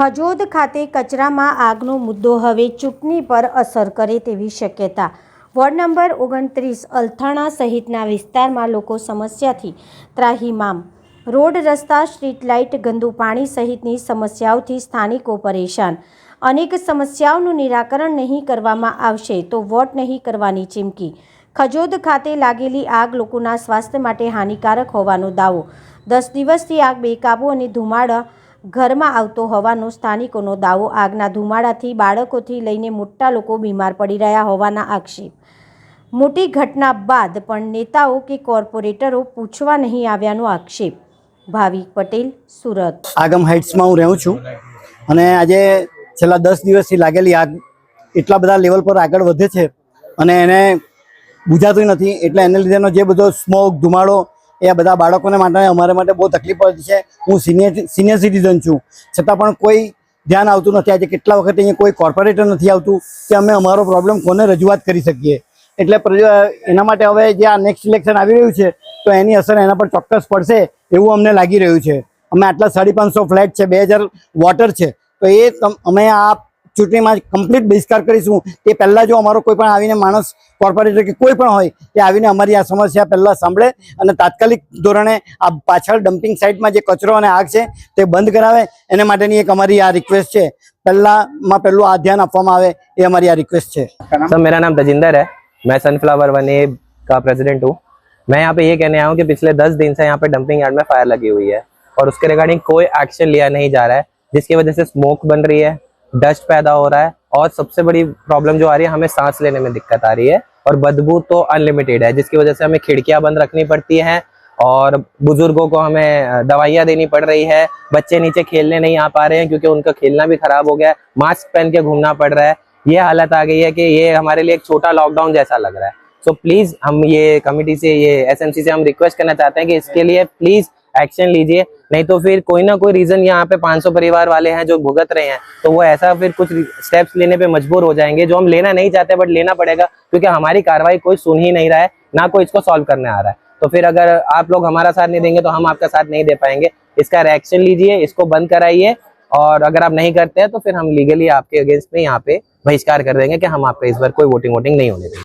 ખજોદ ખાતે કચરામાં આગનો મુદ્દો હવે ચૂંટણી પર અસર કરે તેવી શક્યતા। વોર્ડ નંબર 29 અલથાણા સહિતના વિસ્તારમાં લોકો સમસ્યાથી ત્રાહિમામ। રોડ રસ્તા, સ્ટ્રીટ લાઇટ, ગંદુ પાણી સહિતની સમસ્યાઓથી સ્થાનિકો પરેશાન। અનેક સમસ્યાઓનું નિરાકરણ નહીં કરવામાં આવશે તો વોટ નહીં કરવાની ચીમકી। ખજોદ ખાતે લાગેલી આગ લોકોના સ્વાસ્થ્ય માટે હાનિકારક હોવાનો દાવો। 10 દિવસથી આગ બેકાબૂ અને ધુમાડા ઘરમાં આવતો હોવાનો સ્થાનિકોનો દાવો। આગના ધુમાડાથી બાળકોથી લઈને મોટા લોકો બીમાર પડી રહ્યા હોવાના આક્ષેપ। મોટી ઘટના બાદ પણ નેતાઓ કે કોર્પોરેટરો પૂછવા નહીં આવ્યાનો આક્ષેપ। ભાવિક પટેલ, સુરત। આગમ હાઇટ્સમાં હું રહું છું અને આજે છેલ્લા 10 દિવસથી લાગેલી આગ એટલા બધા લેવલ પર આગળ વધે છે અને એને બુઝાતું નથી, એટલે એને લીધેનો જે બધો સ્મોક, ધુમાડો એ બધા બાળકોને માટે અમારા માટે બહુ તકલીફ પડતી છે। હું સિનિયર સિટીઝન છું, છતાં પણ કોઈ ધ્યાન આવતું નથી। આજે કેટલા વખત અહીંયા કોઈ કોર્પોરેટર નથી આવતું કે અમે અમારો પ્રોબ્લેમ કોને રજૂઆત કરી શકીએ। એટલે એના માટે હવે જે આ નેક્સ્ટ ઇલેક્શન આવી રહ્યું છે તો એની અસર એના પર ચોક્કસ પડશે એવું અમને લાગી રહ્યું છે। અમે આટલા 550 ફ્લેટ છે, 2000 વોટર છે, તો એ અમે આ ચૂંટણીમાં કમ્પ્લીટ બહિષ્કાર કરીશું। તે પહેલાં જો અમારો કોઈ પણ આવીને માણસ, કોર્પોરેટર કે કોઈ પણ હોય તે આવીને અમારી આ સમસ્યા પહેલાં સાંભળે અને તાત્કાલિક ધોરણે આ પાછળ ડમ્પિંગ સાઇટમાં જે કચરો અને આગ છે તે બંધ કરાવે, એને માટેની એક અમારી આ રિક્વેસ્ટ છે। પહેલું આ ધ્યાન આપવામાં આવે એ અમારી આ રિક્વેસ્ટ છે। सर, मेरा नाम तजिंदर है। मैं सनफ्लावर 1A का प्रेसिडेंट हूँ। मैं यहाँ पे ये कहने आया हूँ कि पिछले 10 दिन से यहाँ पे डंपिंग यार्ड में फायर लगी हुई है और उसके रिगार्डिंग कोई एक्शन लिया नहीं जा रहा है, जिसकी वजह से स्मोक बन रही है, डस्ट पैदा हो रहा है और सबसे बड़ी प्रॉब्लम जो आ रही है, हमें सांस लेने में दिक्कत आ रही है और बदबू तो अनलिमिटेड है, जिसकी वजह से हमें खिड़कियां बंद रखनी पड़ती हैं और बुजुर्गों को हमें दवाइयाँ देनी पड़ रही है। बच्चे नीचे खेलने नहीं आ पा रहे हैं क्योंकि उनका खेलना भी खराब हो गया है। मास्क पहन के घूमना पड़ रहा है। ये हालत आ गई है कि ये हमारे लिए एक छोटा लॉकडाउन जैसा लग रहा है। सो प्लीज हम ये कमेटी से, ये एसएमसी से हम रिक्वेस्ट करना चाहते हैं कि इसके लिए प्लीज एक्शन लीजिए, नहीं तो फिर कोई ना कोई रीजन यहाँ पे 500 परिवार वाले हैं जो भुगत रहे हैं, तो वो ऐसा फिर कुछ स्टेप्स लेने पे मजबूर हो जाएंगे जो हम लेना नहीं चाहते बट लेना पड़ेगा, क्योंकि हमारी कार्रवाई कोई सुन ही नहीं रहा है, ना कोई इसको सॉल्व करने आ रहा है। तो फिर अगर आप लोग हमारा साथ नहीं देंगे तो हम आपका साथ नहीं दे पाएंगे। इसका रिएक्शन लीजिए, इसको बंद कराइए और अगर आप नहीं करते हैं तो फिर हम लीगली आपके अगेंस्ट में यहाँ पे बहिष्कार कर देंगे कि हम आपका इस बार कोई वोटिंग नहीं होने देंगे।